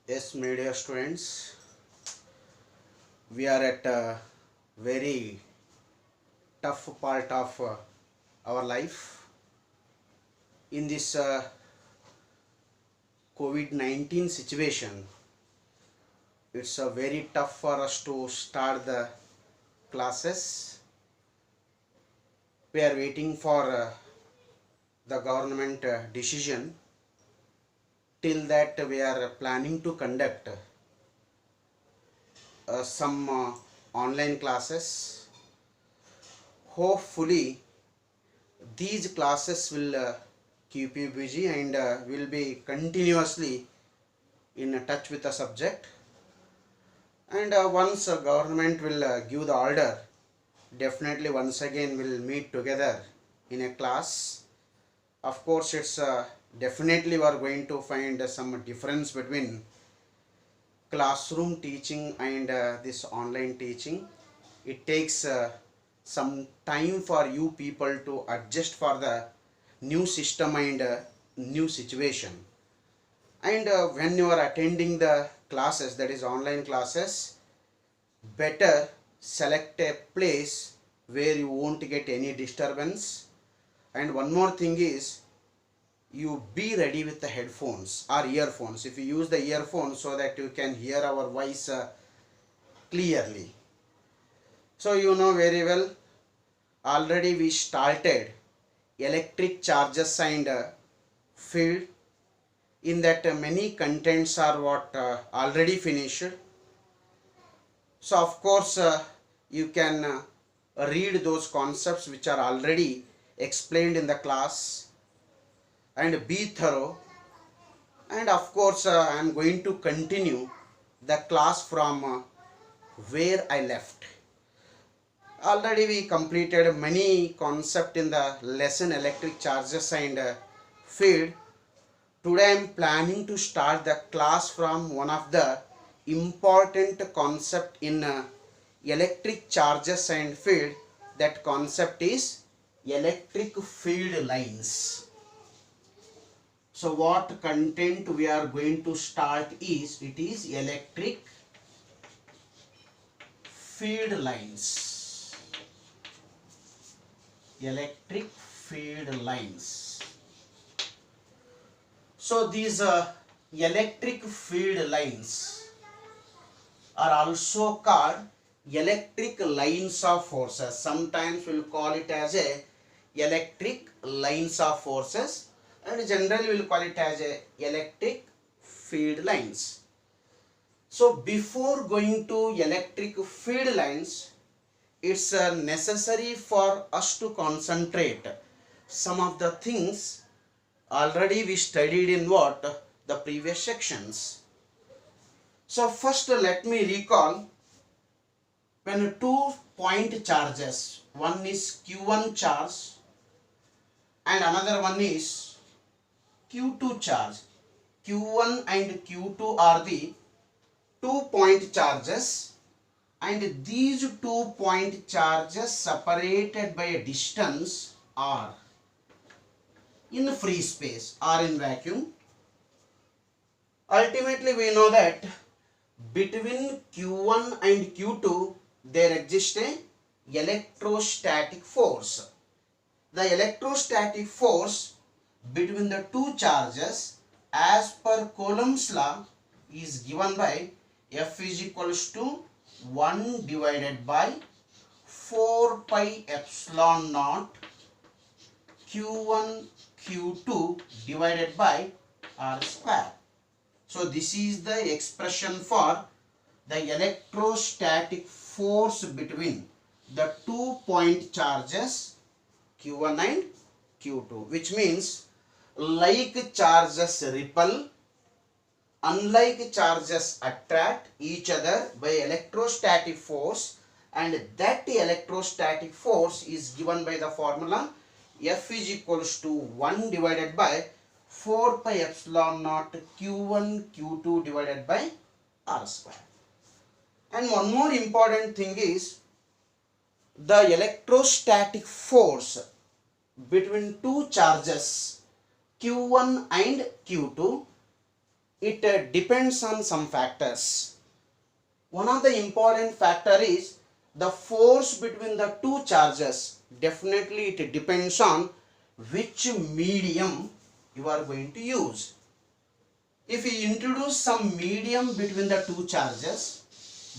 Yes, my dear students, we are at a very tough part of our life. In this COVID-19 situation, it's very tough for us to start the classes. We are waiting for the government decision. Till that, we are planning to conduct some online classes. Hopefully, these classes will keep you busy and will be continuously in touch with the subject. And once government will give the order, definitely once again we'll meet together in a class. Of course, it's definitely we are going to find some difference between classroom teaching and this online teaching. It takes some time for you people to adjust for the new system and new situation. And when you are attending the classes, that is online classes, better select a place where you won't get any disturbance. And one more thing is, you be ready with the headphones or earphones. If you use the earphones, so that you can hear our voice clearly. So you know very well, already we started electric charges and field. In that many contents are already finished. So of course you can read those concepts which are already explained in the class and be thorough. And of course I am going to continue the class from where I left. Already we completed many concepts in the lesson electric charges and field. Today I am planning to start the class from one of the important concept in electric charges and field. That concept is electric field lines. So what content we are going to start is, it is electric field lines. Electric field lines. So these electric field lines are also called electric lines of forces. Sometimes we'll call it as a electric lines of forces, and generally we'll call it as a electric field lines. So before going to electric field lines, it's necessary for us to concentrate some of the things already we studied in the previous sections. So first let me recall, when 2 point charges, one is Q1 charge and another one is Q2 charge. Q1 and Q2 are the 2 point charges, and these 2 point charges separated by a distance r in free space or in vacuum. Ultimately we know that between Q1 and Q2 there exists a electrostatic force. The electrostatic force between the two charges as per Coulomb's law is given by F is equals to 1 divided by 4 pi epsilon naught Q1 Q2 divided by R square. So this is the expression for the electrostatic force between the 2 point charges Q1 and Q2, which means like charges repel, unlike charges attract each other by electrostatic force, and that electrostatic force is given by the formula F is equals to 1 divided by 4 pi epsilon naught Q1 Q2 divided by R square. And one more important thing is, the electrostatic force between two charges Q1 and Q2 it depends on some factors. One of the important factor is the force between the two charges. Definitely it depends on which medium you are going to use. If you introduce some medium between the two charges,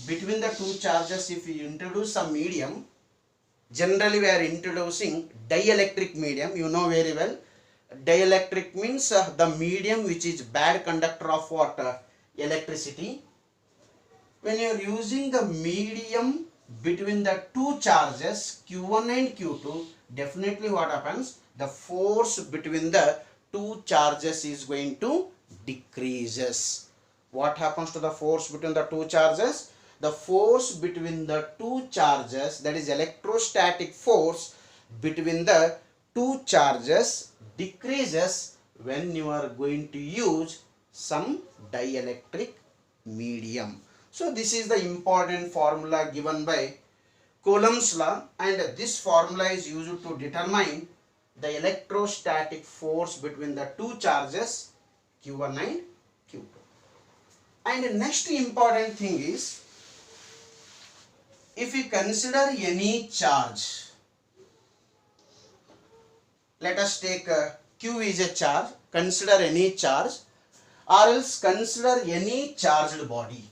if you introduce some medium, generally we are introducing dielectric medium. You know very well, dielectric means the medium which is bad conductor of what? Electricity. When you are using the medium between the two charges Q1 and Q2, definitely what happens? The force between the two charges is going to decreases. What happens to the force between the two charges? The force between the two charges, that is electrostatic force between the two charges, decreases when you are going to use some dielectric medium. So this is the important formula given by Coulomb's law, and this formula is used to determine the electrostatic force between the two charges Q1 and Q2. And the next important thing is, if we consider any charge, let us take Q is a charge, consider any charge, or else consider any charged body.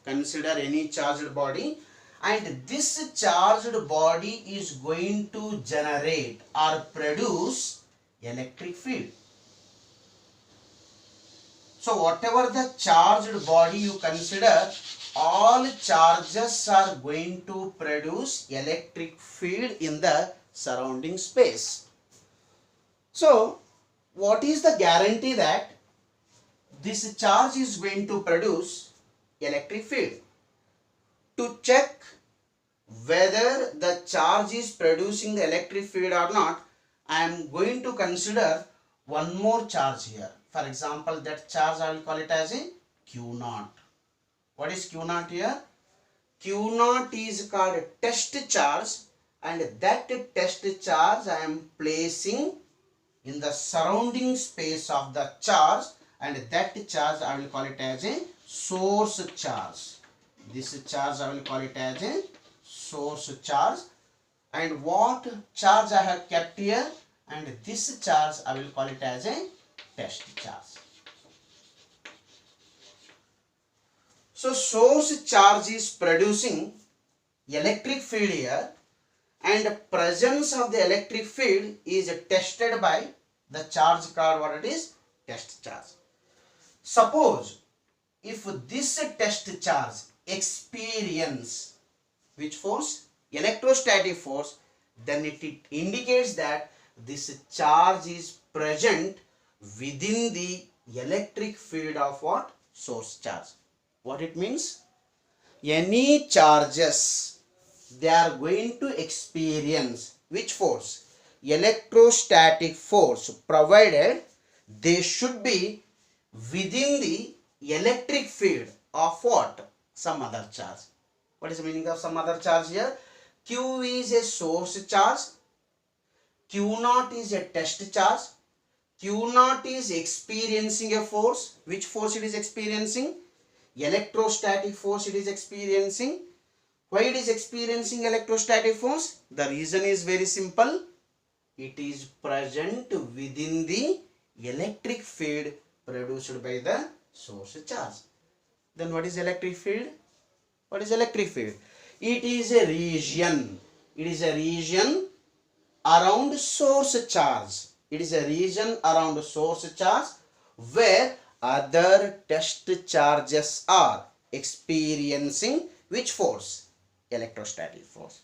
Consider any charged body, and this charged body is going to generate or produce electric field. So whatever the charged body you consider, all charges are going to produce electric field in the surrounding space. So what is the guarantee that this charge is going to produce electric field? To check whether the charge is producing the electric field or not, I am going to consider one more charge here. For example, that charge I will call it as a Q0. What is Q0 here? Q0 is called test charge, and that test charge I am placing in the surrounding space of the charge, and that charge I will call it as a source charge. This charge I will call it as a source charge. And what charge I have kept here? And this charge I will call it as a test charge. So source charge is producing electric field here, and presence of the electric field is tested by the charge called what it is? Test charge. Suppose if this test charge experience which force? Electrostatic force, then it indicates that this charge is present within the electric field of what? Source charge. What it means? Any charges, they are going to experience which force? Electrostatic force, provided they should be within the electric field of what? Some other charge. What is the meaning of some other charge here? Q is a source charge, Q0 is a test charge. Q0 is experiencing a force. Which force it is experiencing? Electrostatic force it is experiencing. Why it is experiencing electrostatic force? The reason is very simple. It is present within the electric field produced by the source charge. Then what is electric field? What is electric field? It is a region. It is a region around source charge. It is a region around source charge where other test charges are experiencing which force? Electrostatic force.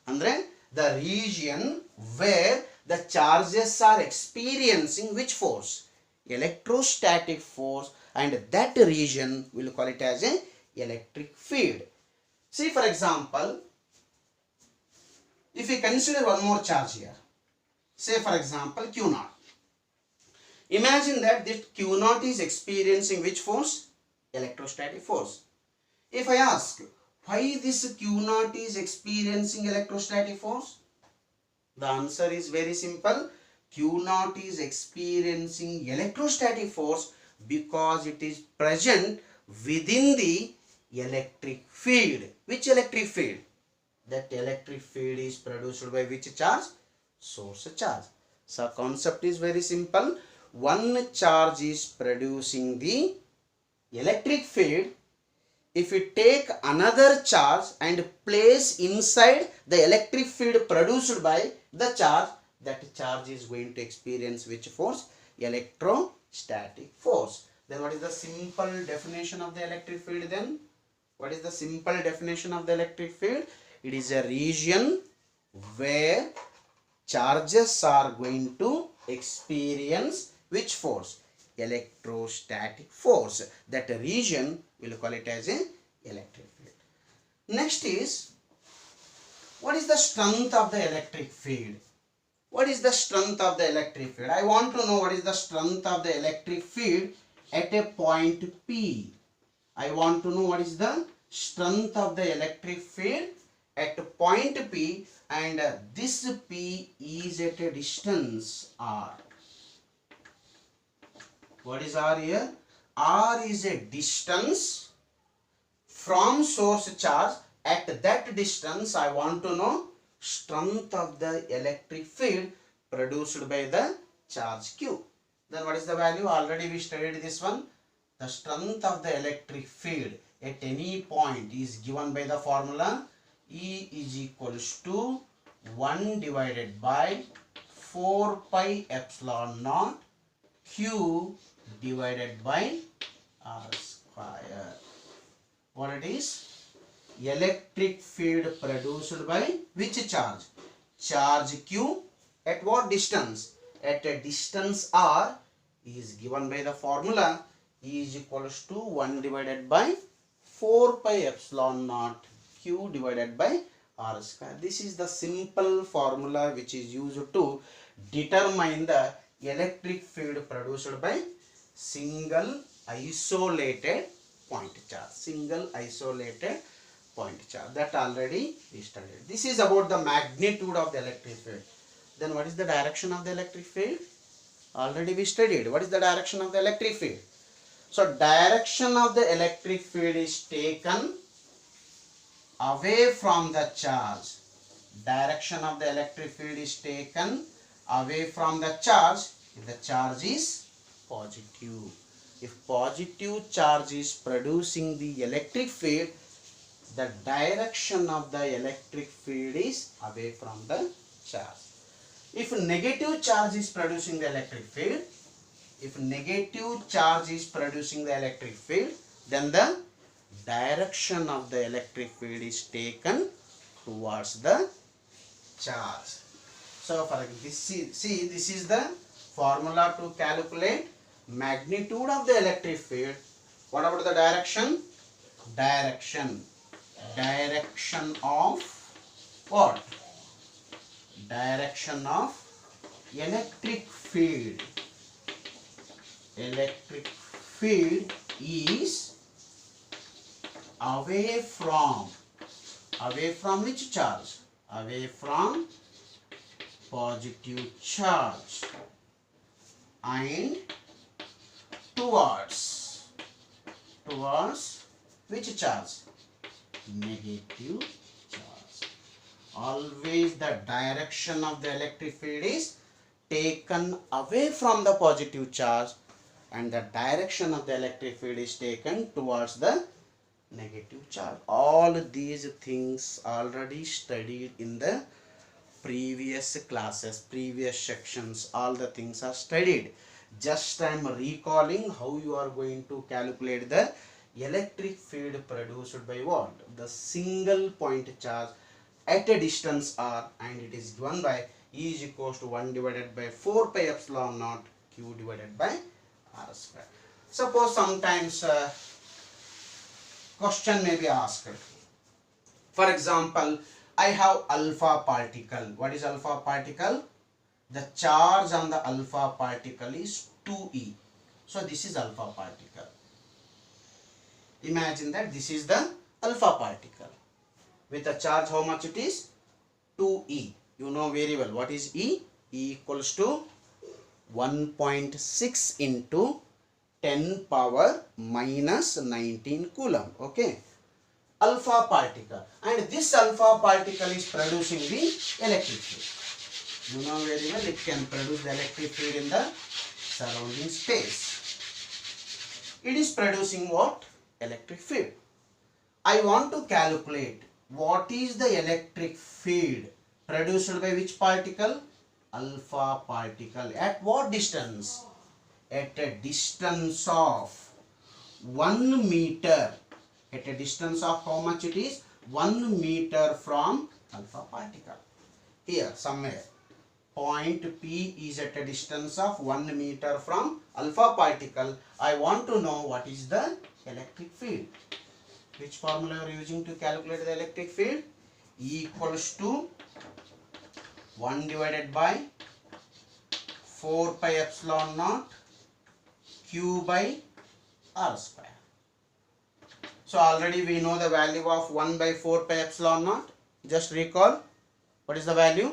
Andre, the region where the charges are experiencing which force? Electrostatic force, and that region we'll call it as a electric field. See, for example, if we consider one more charge here, say for example Q0. Imagine that this Q0 is experiencing which force? Electrostatic force. If I ask, why this Q0 is experiencing electrostatic force? The answer is very simple. Q0 is experiencing electrostatic force Because it is present within the electric field. Which electric field? That electric field is produced by which charge? Source charge. So concept is very simple. One charge is producing the electric field. If we take another charge and place inside the electric field produced by the charge, that charge is going to experience which force? Electrostatic force. Then what is the simple definition of the electric field then? What is the simple definition of the electric field? It is a region where charges are going to experience which force? Electrostatic force. That region we'll call it as a electric field. Next is, what is the strength of the electric field? What is the strength of the electric field? I want to know what is the strength of the electric field at a point P. I want to know what is the strength of the electric field at point P, and this P is at a distance R. What is R here? R is a distance from source charge. At that distance, I want to know strength of the electric field produced by the charge Q. Then what is the value? Already we studied this one. The strength of the electric field at any point is given by the formula E is equals to 1 divided by 4 pi epsilon naught Q divided by R square. What it is? Electric field produced by which charge? Charge Q at what distance? At a distance R is given by the formula E is equals to 1 divided by 4 pi epsilon naught Q divided by R square. This is the simple formula which is used to determine the electric field produced by single isolated point charge. Single isolated point charge. That already we studied. This is about the magnitude of the electric field. Then what is the direction of the electric field? Already we studied. What is the direction of the electric field? So direction of the electric field is taken away from the charge. Direction of the electric field is taken away from the charge if the charge is positive. If positive charge is producing the electric field, the direction of the electric field is away from the charge. If negative charge is producing the electric field, then the direction of the electric field is taken towards the charge. So for this, this is the formula to calculate magnitude of the electric field. What about the direction? Direction of what? Direction of electric field. Electric field is away from which charge? Away from positive charge and towards which charge? Negative charge. Always the direction of the electric field is taken away from the positive charge and the direction of the electric field is taken towards the negative charge. All these things already studied in the previous classes, previous sections. All the things are studied. Just I am recalling how you are going to calculate the electric field produced by what? The single point charge at a distance R, and it is given by E is equals to 1 divided by 4 pi epsilon naught Q divided by R square. Suppose sometimes question may be asked. For example, I have alpha particle. What is alpha particle? The charge on the alpha particle is 2e. So this is alpha particle. Imagine that this is the alpha particle. With a charge, how much it is? 2e. You know very well what is E? E equals to 1.6 into 10 power minus 19 coulomb. Okay, alpha particle, and this alpha particle is producing the electric field. You know very well, it can produce the electric field in the surrounding space. It is producing what? Electric field. I want to calculate what is the electric field produced by which particle? Alpha particle. At what distance? At a distance of 1 meter. At a distance of how much it is? 1 meter from alpha particle. Here somewhere. Point P is at a distance of 1 meter from alpha particle. I want to know what is the electric field. Which formula are you using to calculate the electric field? E equals to 1 divided by 4 pi epsilon naught Q by R square. So already we know the value of 1 by 4 pi epsilon naught. Just recall, what is the value?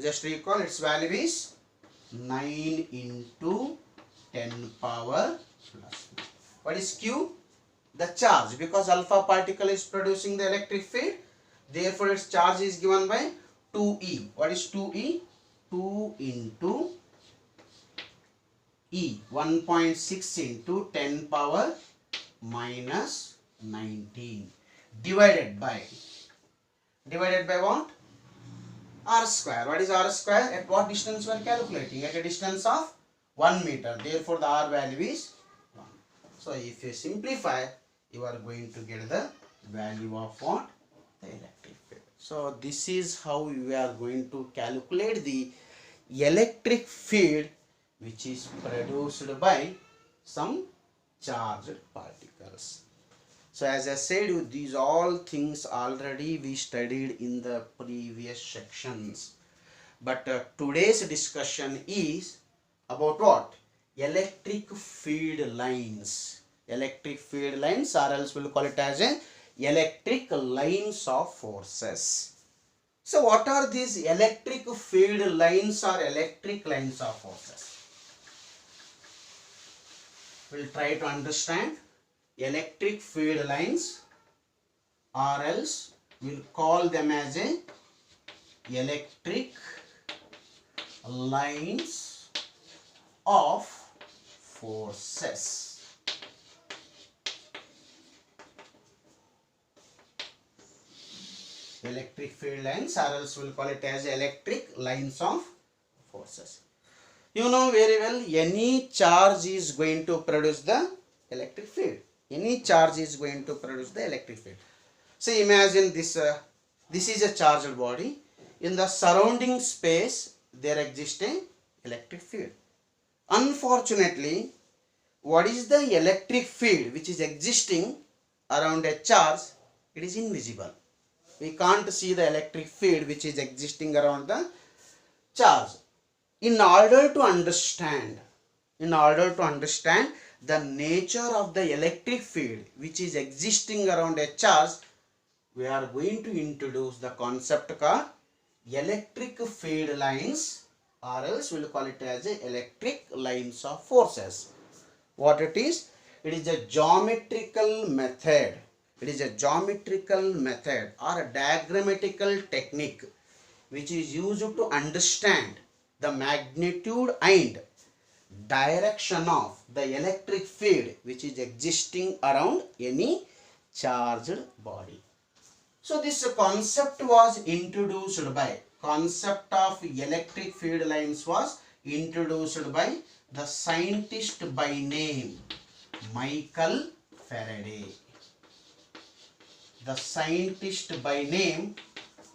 Just recall, its value is 9 into 10 power plus 9. What is Q? The charge, because alpha particle is producing the electric field, therefore its charge is given by 2E. What is 2E? 2 into E, 1.6 into 10 power minus 19 divided by what? R square. What is R square? At what distance we are calculating? At a distance of 1 meter. Therefore the R value is 1. So if you simplify, you are going to get the value of what? The electric field. So this is how we are going to calculate the electric field which is produced by some charged particles. So as I said, these all things already we studied in the previous sections. But today's discussion is about what? Electric field lines. Electric field lines, or else we'll call it as a electric lines of forces. So what are these electric field lines or electric lines of forces? We'll try to understand electric field lines, or else we'll call them as a electric lines of forces. Electric field lines, or else we'll call it as electric lines of forces. You know very well, any charge is going to produce the electric field. Any charge is going to produce the electric field. So imagine this, this is a charged body. In the surrounding space, there exists an electric field. Unfortunately, what is the electric field which is existing around a charge? It is invisible. We can't see the electric field which is existing around the charge. In order to understand the nature of the electric field which is existing around a charge, we are going to introduce the concept called electric field lines, or else we will call it as a electric lines of forces. What it is? It is a geometrical method. It is a geometrical method or a diagrammatical technique which is used to understand the magnitude and direction of the electric field which is existing around any charged body. So this concept was introduced by, concept of electric field lines was introduced by the scientist by name Michael Faraday. The scientist by name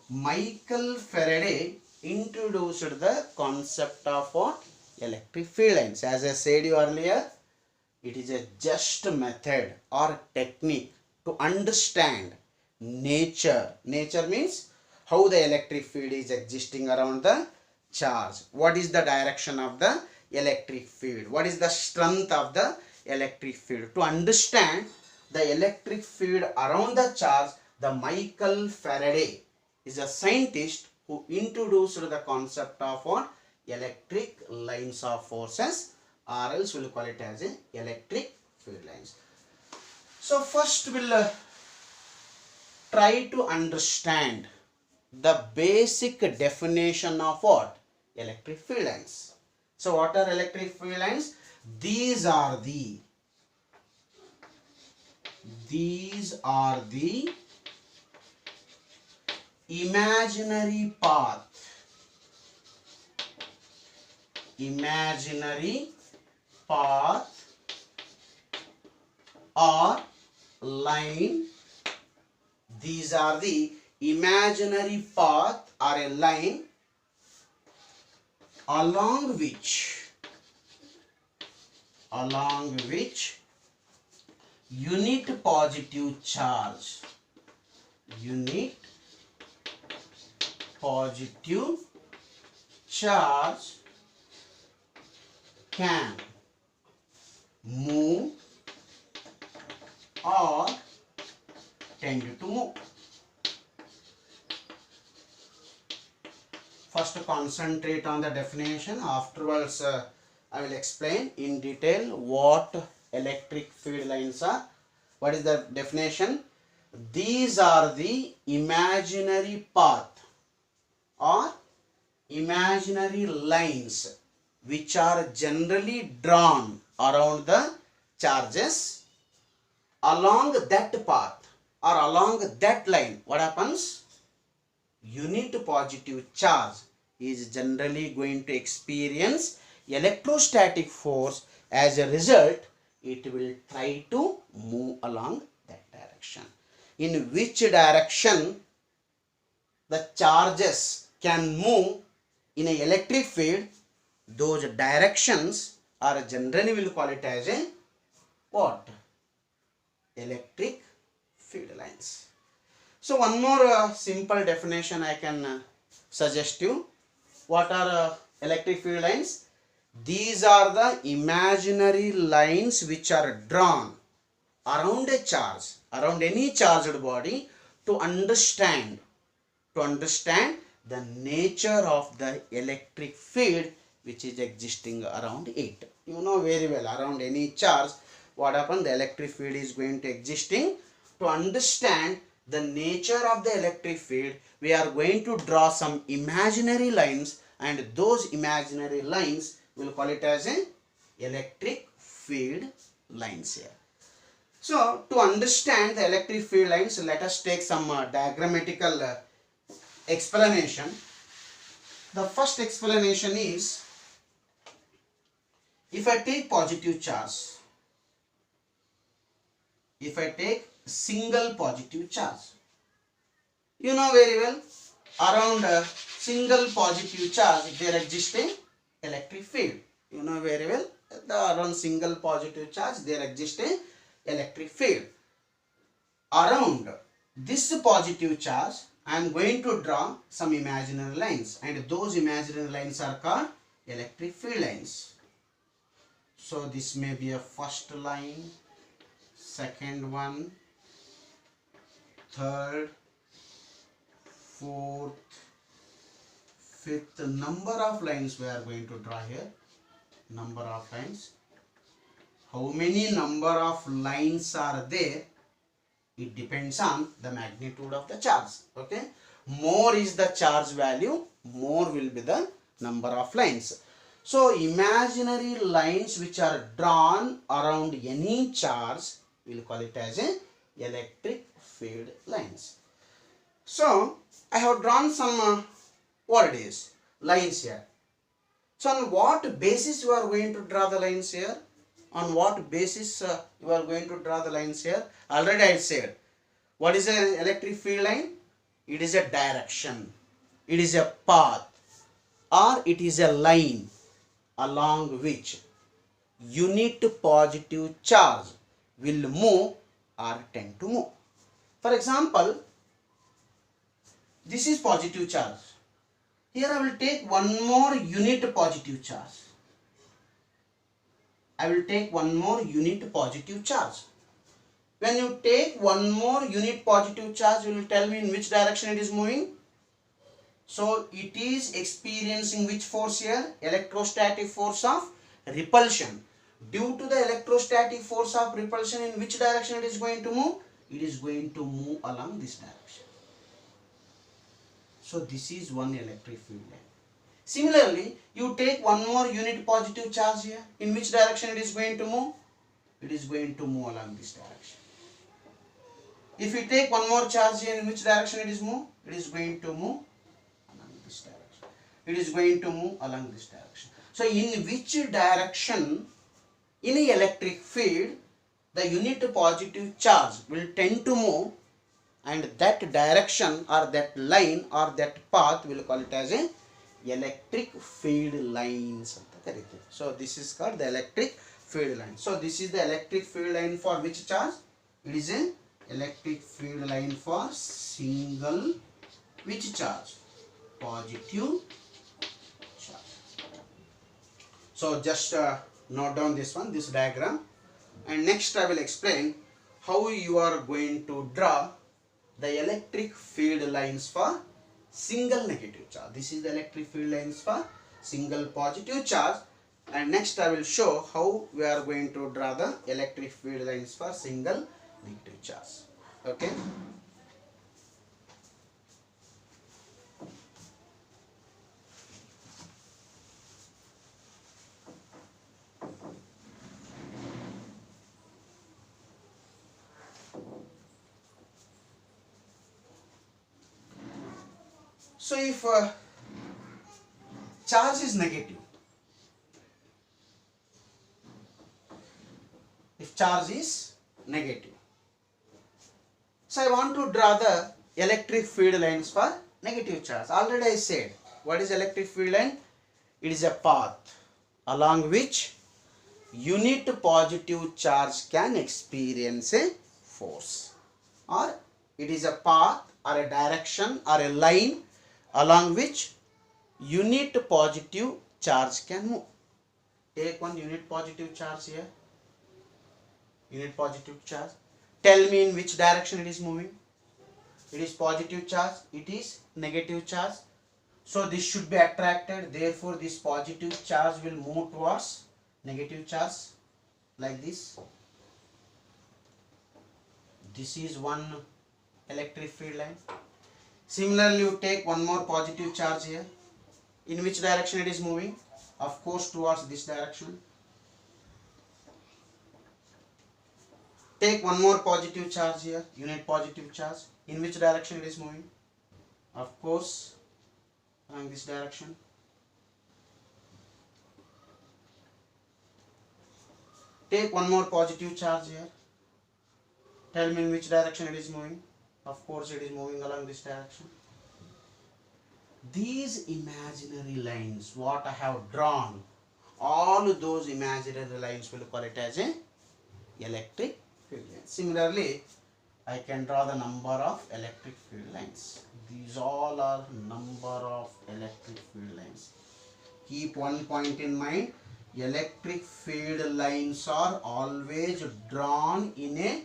Michael Faraday introduced the concept of what? Electric field lines. As I said you earlier, it is a just method or technique to understand nature. Nature means how the electric field is existing around the charge. What is the direction of the electric field? What is the strength of the electric field? To understand the electric field around the charge, the Michael Faraday is a scientist who introduced the concept of what? Electric lines of forces, or else we'll call it as a electric field lines. So first we'll try to understand the basic definition of what? Electric field lines. So what are electric field lines? These are the imaginary path or line. These are the imaginary path or a line along which unit positive charge can move or tend to move. First concentrate on the definition, afterwards I will explain in detail what electric field lines are. What is the definition? These are the imaginary path or imaginary lines which are generally drawn around the charges. Along that path or along that line, what happens? Unit positive charge is generally going to experience electrostatic force. As a result, it will try to move along that direction. In which direction the charges can move in an electric field, those directions are generally, will call it as a what? Electric field lines. So one more simple definition I can suggest you. What are electric field lines? These are the imaginary lines which are drawn around a charge, around any charged body, to understand the nature of the electric field which is existing around it. You know very well, around any charge, what happens? The electric field is going to existing. To understand the nature of the electric field, we are going to draw some imaginary lines, and those imaginary lines will call it as an electric field lines here. So to understand the electric field lines, let us take some diagrammatical explanation. The first explanation is, if I take positive charge, if I take single positive charge, you know very well, around a single positive charge there exists an electric field. You know very well, around single positive charge there exists an electric field. Around this positive charge I am going to draw some imaginary lines, and those imaginary lines are called electric field lines. So this may be a first line, second one, third, fourth, fifth. Number of lines we are going to draw here. Number of lines. How many number of lines are there? It depends on the magnitude of the charge. Okay. More is the charge value, more will be the number of lines. So imaginary lines which are drawn around any charge, we'll call it as a electric field lines. So I have drawn some what it is, lines here. So on what basis you are going to draw the lines here? On what basis you are going to draw the lines here? Already I said, what is an electric field line? It is a direction, it is a path, or it is a line along which unit positive charge will move or tend to move. For example, this is positive charge. Here I will take one more unit positive charge. I will take one more unit positive charge. When you take one more unit positive charge, you will tell me in which direction it is moving. So it is experiencing which force here? Electrostatic force of repulsion. Due to the electrostatic force of repulsion, in which direction it is going to move? It is going to move along this direction. So this is one electric field line. Similarly, you take one more unit positive charge here. In which direction it is going to move? It is going to move along this direction. If you take one more charge here, in which direction it is move? It is going to move along this direction. It is going to move along this direction. So in which direction in an electric field the unit positive charge will tend to move, and that direction or that line or that path will call it as a electric field lines. So this is called the electric field line. So this is the electric field line for which charge? It is an electric field line for single which charge? Positive charge. So just note down this one, this diagram, and next I will explain how you are going to draw the electric field lines for single negative charge. This is the electric field lines for single positive charge, and next I will show how we are going to draw the electric field lines for single negative charge. Okay. So if charge is negative, so I want to draw the electric field lines for negative charge. Already I said, what is electric field line? It is a path along which unit positive charge can experience a force, or it is a path or a direction or a line along which unit positive charge can move. Take one unit positive charge here. Unit positive charge. Tell me in which direction it is moving. It is positive charge. It is negative charge. So this should be attracted. Therefore this positive charge will move towards negative charge like this. This is one electric field line. Similarly, you take one more positive charge here. In which direction it is moving? Of course towards this direction. Take one more positive charge here, unit positive charge. In which direction it is moving? Of course along this direction. Take one more positive charge here. Tell me in which direction it is moving. Of course it is moving along this direction. These imaginary lines, what I have drawn, all those imaginary lines will call it as a electric field line. Similarly, I can draw the number of electric field lines. These all are number of electric field lines. Keep one point in mind, electric field lines are always drawn in a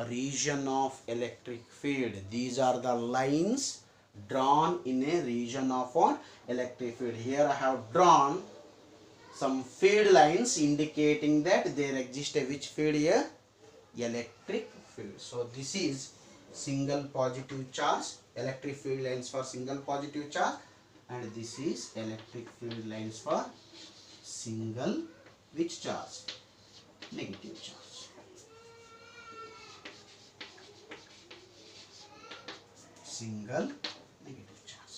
region of electric field. These are the lines drawn in a region of what? Electric field. Here I have drawn some field lines indicating that there exists a which field here? Electric field. So this is single positive charge, electric field lines for single positive charge, and this is electric field lines for single which charge? Negative charge. Single negative charge.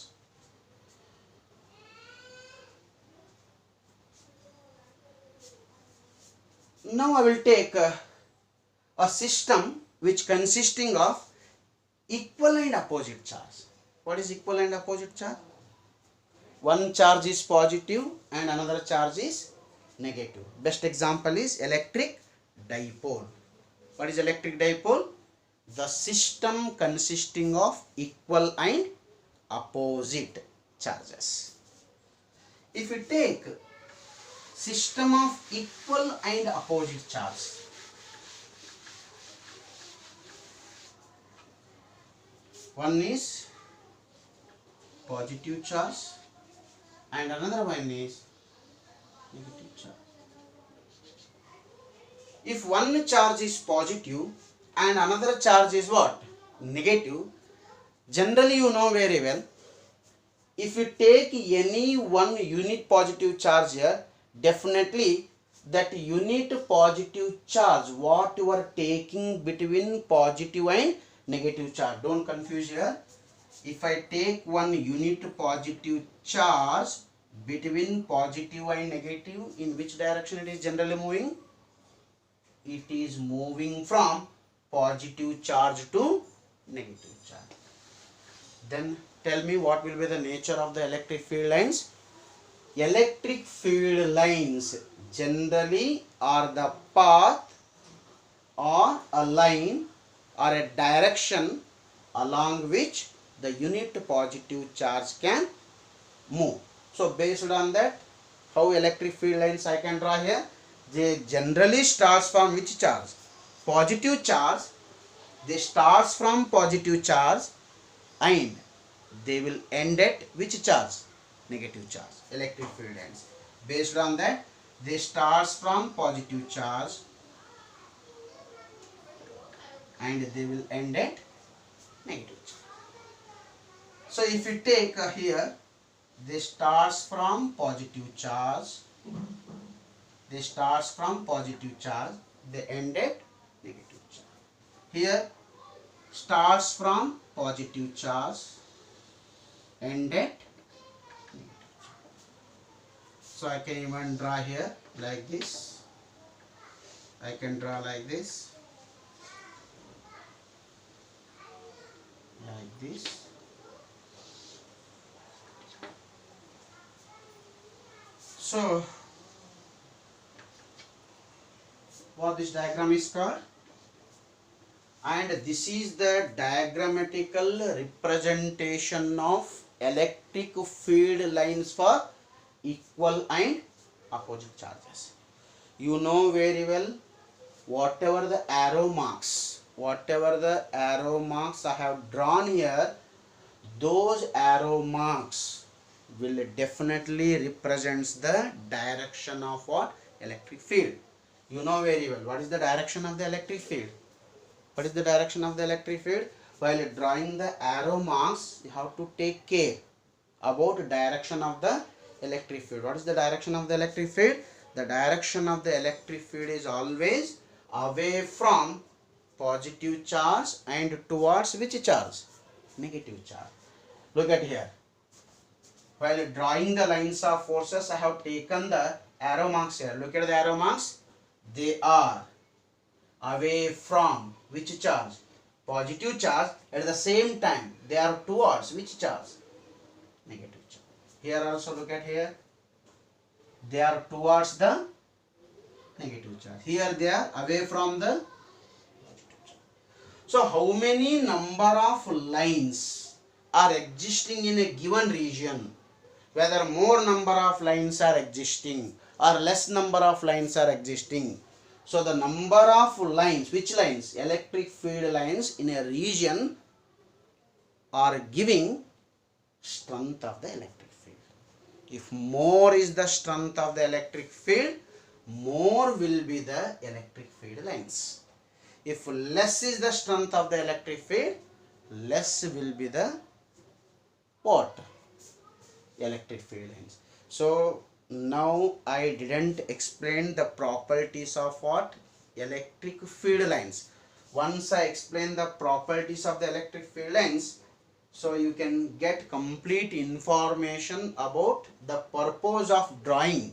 Now I will take a system which consisting of equal and opposite charge. What is equal and opposite charge? One charge is positive and another charge is negative. Best example is electric dipole. What is electric dipole? The system consisting of equal and opposite charges. If you take system of equal and opposite charge, one is positive charge and another one is negative charge. If one charge is positive and another charge is what? Negative. Generally you know very well, if you take any one unit positive charge here, definitely that unit positive charge what you are taking between positive and negative charge, don't confuse here. If I take one unit positive charge between positive and negative, in which direction it is generally moving? It is moving from positive charge to negative charge. Then tell me what will be the nature of the electric field lines. Electric field lines generally are the path or a line or a direction along which the unit positive charge can move. So based on that, how electric field lines I can draw here? They generally starts from which charge? Positive charge. They starts from positive charge and they will end at which charge? Negative charge. Electric field lines. Based on that, they starts from positive charge and they will end at negative charge. So if you take here, they starts from positive charge, they starts from positive charge, they end at negative charge. Here starts from positive charge, end at negative charge. So I can even draw here like this. I can draw like this, like this. So what this diagram is called, and this is the diagrammatical representation of electric field lines for equal and opposite charges. You know very well, whatever the arrow marks I have drawn here, those arrow marks will definitely represents the direction of what? Electric field. You know very well what is the direction of the electric field. What is the direction of the electric field? While drawing the arrow marks, you have to take care about direction of the electric field. What is the direction of the electric field? The direction of the electric field is always away from positive charge and towards which charge? Negative charge. Look at here. While drawing the lines of forces, I have taken the arrow marks here. Look at the arrow marks. They are away from which charge? Positive charge. At the same time, they are towards which charge? Negative charge. Here also look at here. They are towards the negative charge. Here they are away from the positive charge. So how many number of lines are existing in a given region? Whether more number of lines are existing or less number of lines are existing. So the number of lines, which lines? Electric field lines in a region are giving strength of the electric field. If more is the strength of the electric field, more will be the electric field lines. If less is the strength of the electric field, less will be the what? Electric field lines. So now I didn't explain the properties of what? Electric field lines. Once I explain the properties of the electric field lines, so you can get complete information about the purpose of drawing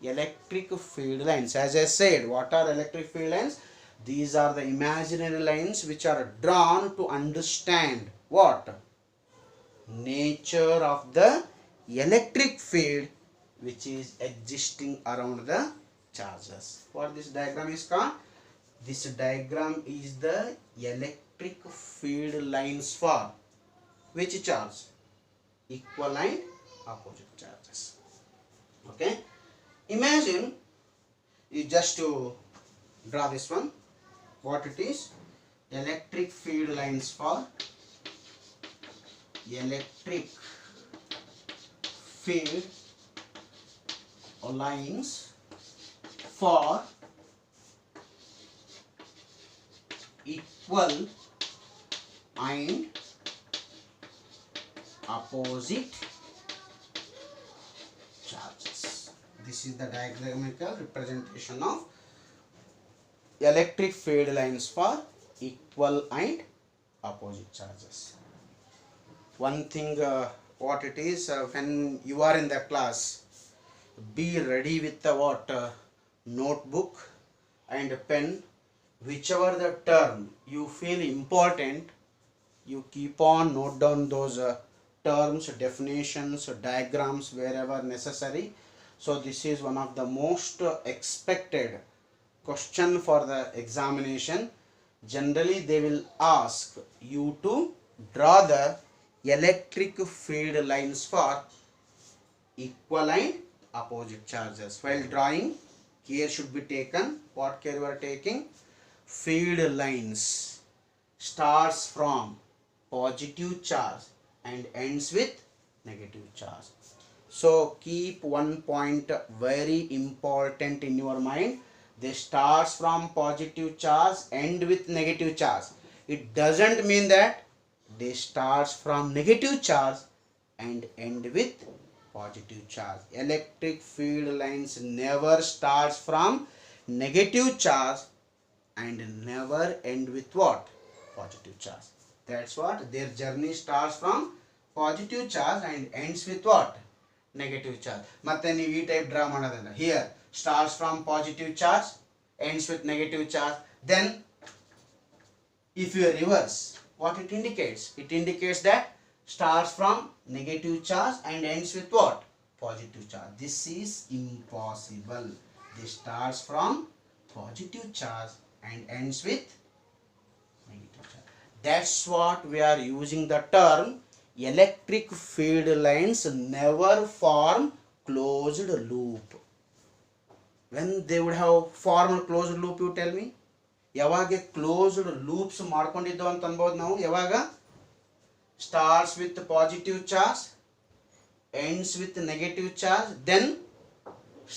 electric field lines. As I said, what are electric field lines? These are the imaginary lines which are drawn to understand what? Nature of the electric field which is existing around the charges. What this diagram is called? This diagram is the electric field lines for which charge? Equal and opposite charges. Okay. Imagine you just to draw this one. What it is? Electric field lines for electric field lines for equal and opposite charges. This is the diagramical representation of electric field lines for equal and opposite charges. One thing what it is, when you are in the class, be ready with the notebook and pen. Whichever the term you feel important, you keep on note down those terms, definitions, diagrams wherever necessary. So this is one of the most expected question for the examination. Generally they will ask you to draw the electric field lines for equal and opposite charges. While drawing, care should be taken. What care you are taking? Field lines starts from positive charge and ends with negative charge. So keep one point very important in your mind. They starts from positive charge, end with negative charge. It doesn't mean that they starts from negative charge and end with positive charge. Electric field lines never starts from negative charge and never end with what? Positive charge. That's what their journey starts from positive charge and ends with what? Negative charge. ಮತ್ತೆ ನೀವು ಈ type draw ಮಾಡೋದಲ್ಲ. Here starts from positive charge, ends with negative charge. Then if you reverse, what it indicates? It indicates that starts from negative charge and ends with what? Positive charge. This is impossible. This starts from positive charge and ends with negative charge. That's what we are using the term electric field lines never form closed loop. When they would have formed closed loop, you tell me? ಯಾವಾಗ closed loops ಮಾಡ್ಕೊಂಡಿದ್ದು ಅಂತ ಅನ್ಬೋದು ನಾವು. ಯಾವಾಗ starts with positive charge, ends with negative charge, then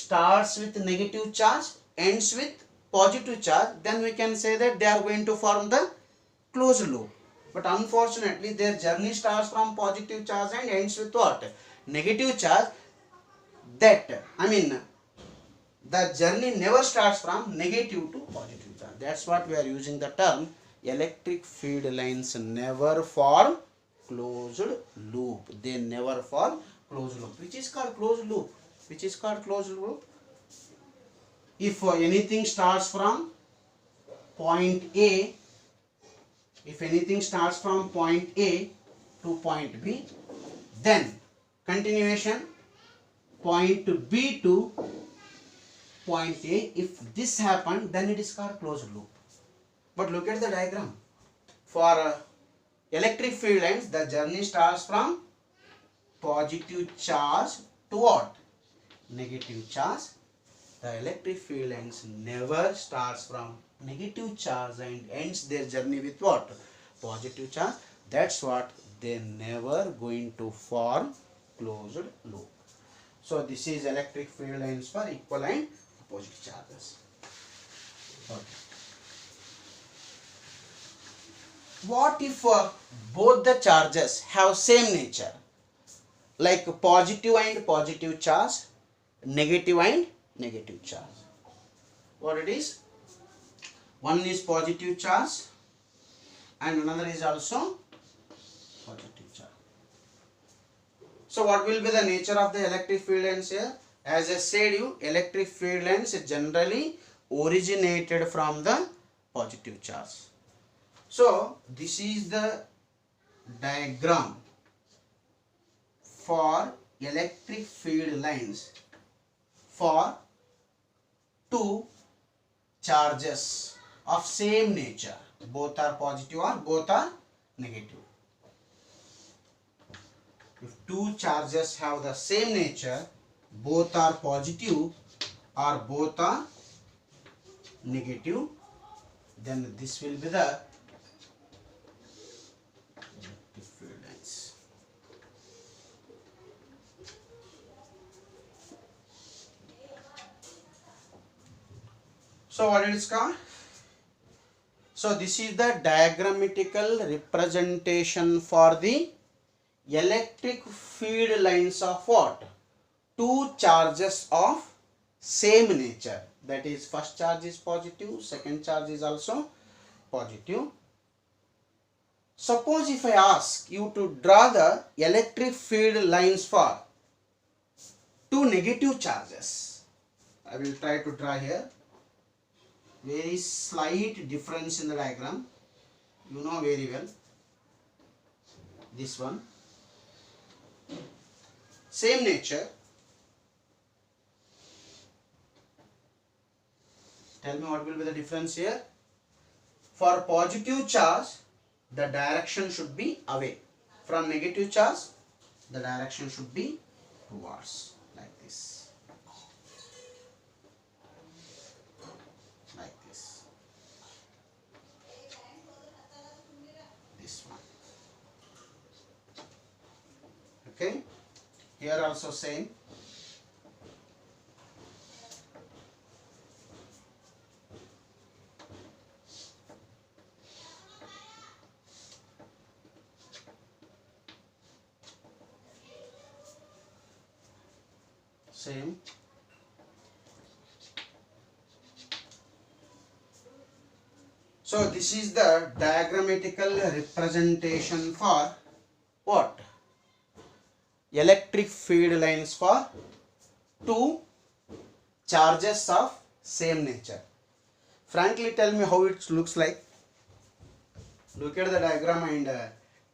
starts with negative charge, ends with positive charge, then we can say that they are going to form the closed loop. But unfortunately their journey starts from positive charge and ends with what? Negative charge. That the journey never starts from negative to positive charge. That's what we are using the term electric field lines never form closed loop. They never form closed loop. Which is called closed loop? Which is called closed loop? If anything starts from point A, if anything starts from point A to point B, then continuation point B to point A, if this happened, then it is called closed loop. But look at the diagram. For electric field lines, the journey starts from positive charge to what? Negative charge. The electric field lines never starts from negative charge and ends their journey with what? Positive charge. That's what they never going to form closed loop. So this is electric field lines for equal and opposite charges. Okay. What if both the charges have same nature, like positive and positive charge, negative and negative charge? What it is? One is positive charge and another is also positive charge. So what will be the nature of the electric field lines here? As I said you, electric field lines generally originated from the positive charge. So this is the diagram for electric field lines for two charges of same nature. Both are positive or both are negative. If two charges have the same nature, both are positive or both are negative, then this will be the electric field lines. So what it is called? So this is the diagrammatical representation for the electric field lines of what? Two charges of same nature. That is, first charge is positive, second charge is also positive. Suppose if I ask you to draw the electric field lines for two negative charges. I will try to draw here. Very slight difference in the diagram. You know very well. This one. Same nature. Tell me what will be the difference here. For positive charge, the direction should be away. From negative charge, the direction should be towards, like this. Like this. This one. Okay. Here also same. Same. So this is the diagrammatical representation for what? Electric field lines for two charges of same nature. Frankly, tell me how it looks like. Look at the diagram and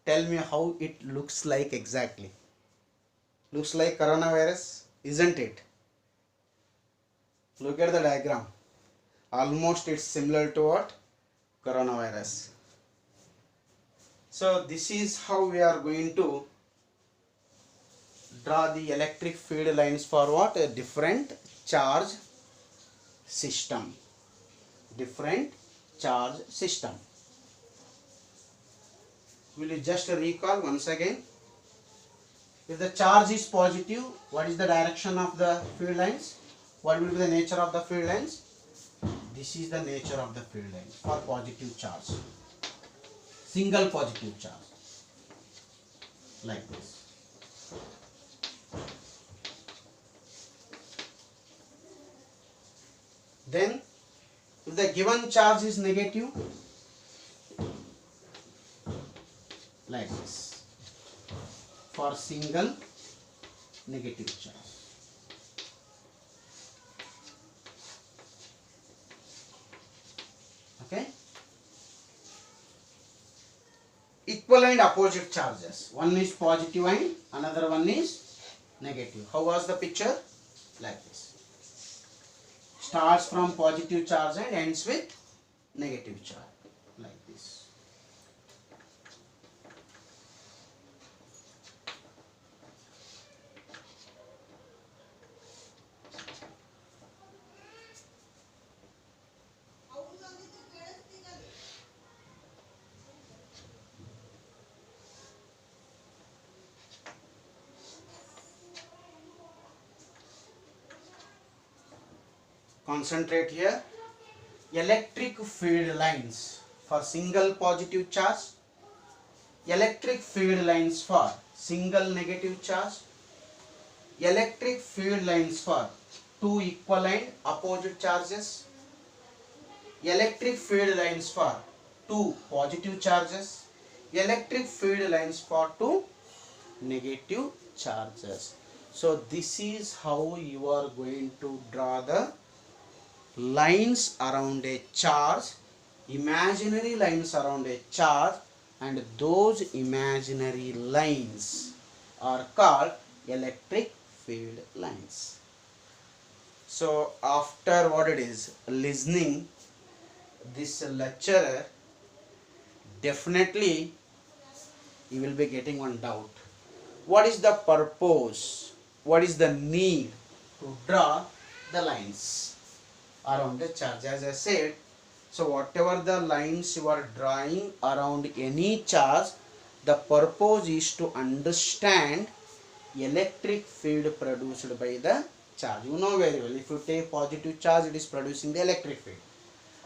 tell me how it looks like exactly. Looks like coronavirus, isn't it? Look at the diagram. Almost it's similar to what? Coronavirus. So this is how we are going to draw the electric field lines for what? A different charge system. Different charge system. Will you just recall once again? If the charge is positive, what is the direction of the field lines? What will be the nature of the field lines? This is the nature of the field lines for positive charge. Single positive charge. Like this. Then, if the given charge is negative, like this, for single negative charge. Okay. Equal and opposite charges. One is positive and another one is negative. How was the picture? Like this. Starts from positive charge and ends with negative charge. Like this. Concentrate here. Electric field lines for single positive charge, electric field lines for single negative charge, electric field lines for two equal and opposite charges, electric field lines for two positive charges, electric field lines for two negative charges. So this is how you are going to draw the lines around a charge, imaginary lines around a charge, and those imaginary lines are called electric field lines. So after what it is, listening this lecturer, definitely you will be getting one doubt. What is the purpose? What is the need to draw the lines around the charge? As I said, so whatever the lines you are drawing around any charge, the purpose is to understand electric field produced by the charge. You know very well, if you take positive charge, it is producing the electric field.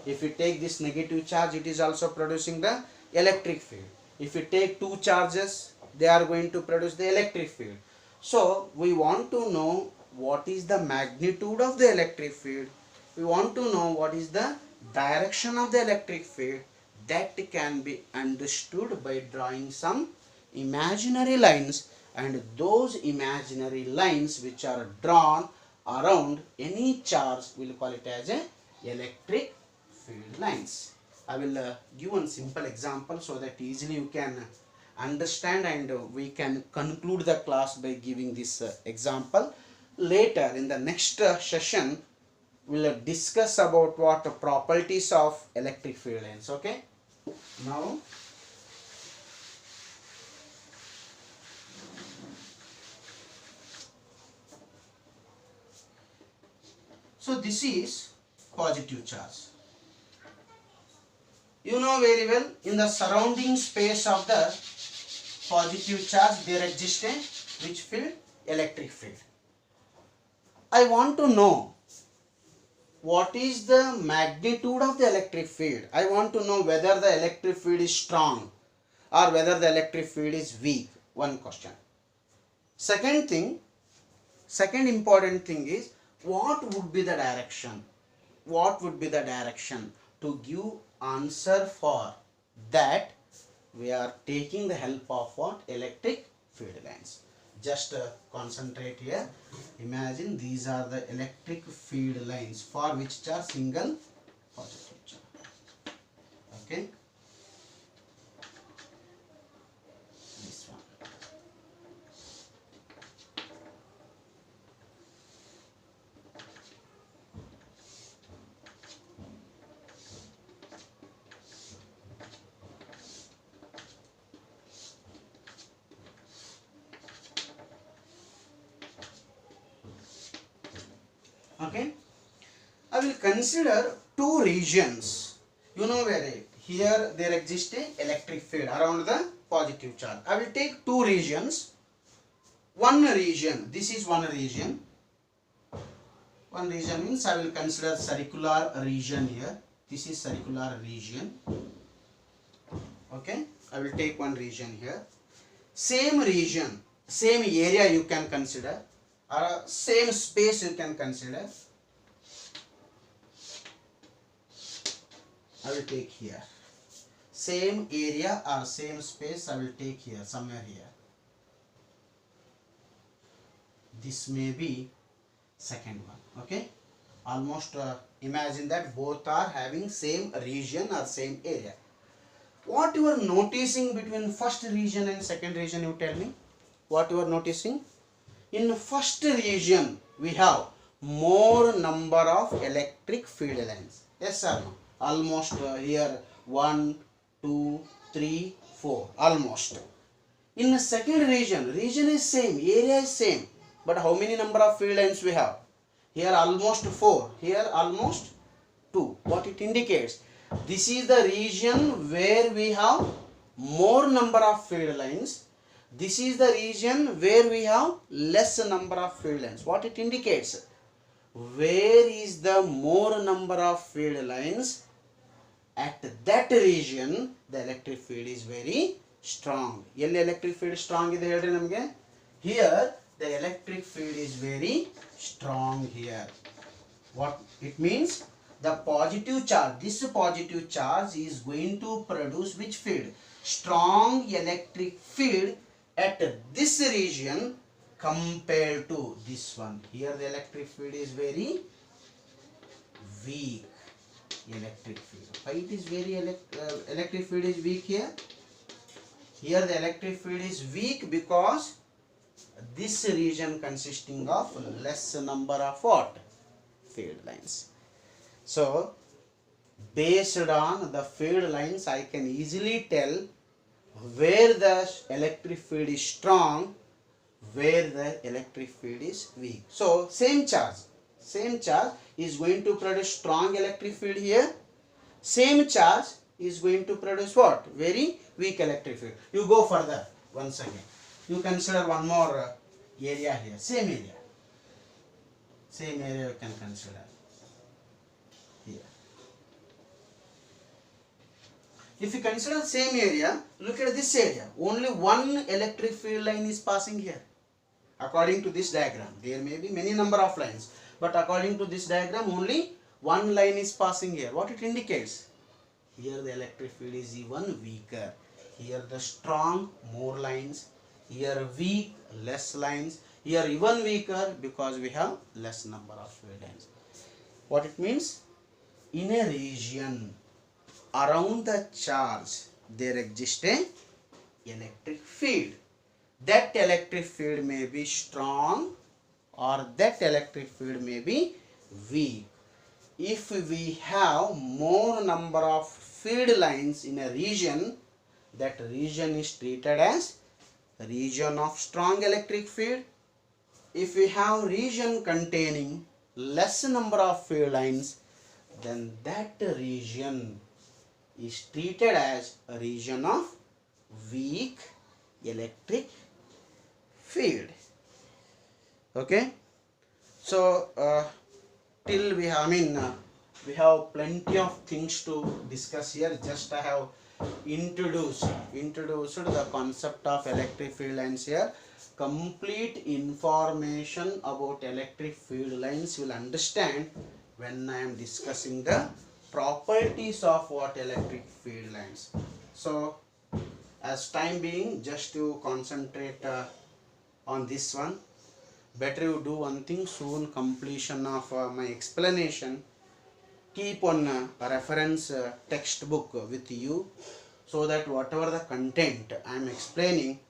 If you take this negative charge, it is also producing the electric field. If you take two charges, they are going to produce the electric field. So we want to know what is the magnitude of the electric field. We want to know what is the direction of the electric field. That can be understood by drawing some imaginary lines, and those imaginary lines which are drawn around any charge will call it as a electric field lines. I will give one simple example so that easily you can understand, and we can conclude the class by giving this example. Later in the next session we will discuss about what properties of electric field lines. Okay, now so this is positive charge. You know very well, in the surrounding space of the positive charge there exists a which field? Electric field. I want to know what is the magnitude of the electric field. I want to know whether the electric field is strong or whether the electric field is weak. One question. Second important thing is, what would be the direction? What would be the direction? To give answer for that, we are taking the help of what? Electric field lines. Just concentrate here. Imagine these are the electric field lines for which charge? Single positive charge. Okay. This one. Okay, I will consider two regions. You know where here there exists a electric field around the positive charge. I will take two regions. One region, this is one region. One region means I will consider circular region here. This is circular region. Okay, I will take one region here. Same region, same area you can consider, or same space you can consider. I will take here. Same area or same space I will take here, somewhere here. This may be second one. Okay, almost imagine that both are having same region or same area. What you are noticing between first region and second region, you tell me? What you are noticing? In the first region we have more number of electric field lines. Yes or no? Almost here 1, 2, 3, 4, almost. In the second region is same, area is same, but how many number of field lines we have? Here almost 4, here almost 2. What it indicates? This is the region where we have more number of field lines. This is the region where we have less number of field lines. What it indicates? Where is the more number of field lines? At that region the electric field is very strong. Yellow electric field strong ide ಹೇಳ್ರಿ ನಮಗೆ. Here the electric field is very strong here. What it means? The positive charge, this positive charge is going to produce which field? Strong electric field at this region compared to this one. Here the electric field is very weak. Electric field. Why it is very electric field is weak here? Here the electric field is weak because this region consisting of less number of what? Field lines. So based on the field lines I can easily tell where the electric field is strong, where the electric field is weak. So same charge is going to produce strong electric field here. Same charge is going to produce what? Very weak electric field. You go further once again. You consider one more area here. Same area you can consider here. If you consider the same area, look at this area. Only one electric field line is passing here. According to this diagram, there may be many number of lines, but according to this diagram, only one line is passing here. What it indicates? Here the electric field is even weaker. Here the strong, more lines. Here weak, less lines. Here even weaker because we have less number of field lines. What it means? In a region around the charge, there exists a electric field. That electric field may be strong or that electric field may be weak. If we have more number of field lines in a region, that region is treated as region of strong electric field. If we have region containing less number of field lines, then that region is treated as a region of weak electric field. Okay, so till we have, we have plenty of things to discuss here. Just I have introduced the concept of electric field lines here. Complete information about electric field lines you will understand when I am discussing the properties of what electric field lines. So as time being, just to concentrate on this one, better you do one thing. Soon completion of my explanation, keep on reference textbook with you, so that whatever the content I am explaining,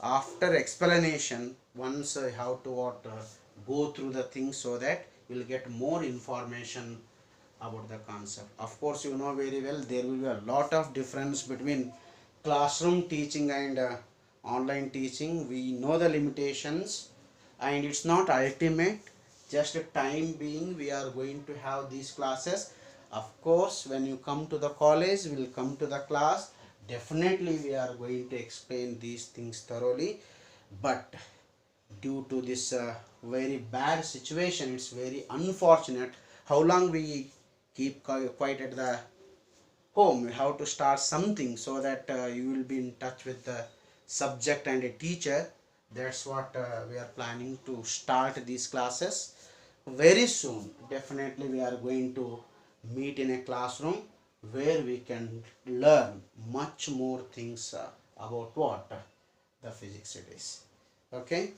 after explanation, once you have to go through the things, so that you will get more information about the concept. Of course, you know very well there will be a lot of difference between classroom teaching and online teaching. We know the limitations and it's not ultimate. Just time being, we are going to have these classes. Of course, when you come to the college, we will come to the class. Definitely we are going to explain these things thoroughly, but due to this very bad situation, it's very unfortunate. How long we keep quiet at the home? We have to start something, so that you will be in touch with the subject and a teacher. That's what we are planning to start these classes very soon. Definitely we are going to meet in a classroom where we can learn much more things about what the physics it is. Okay.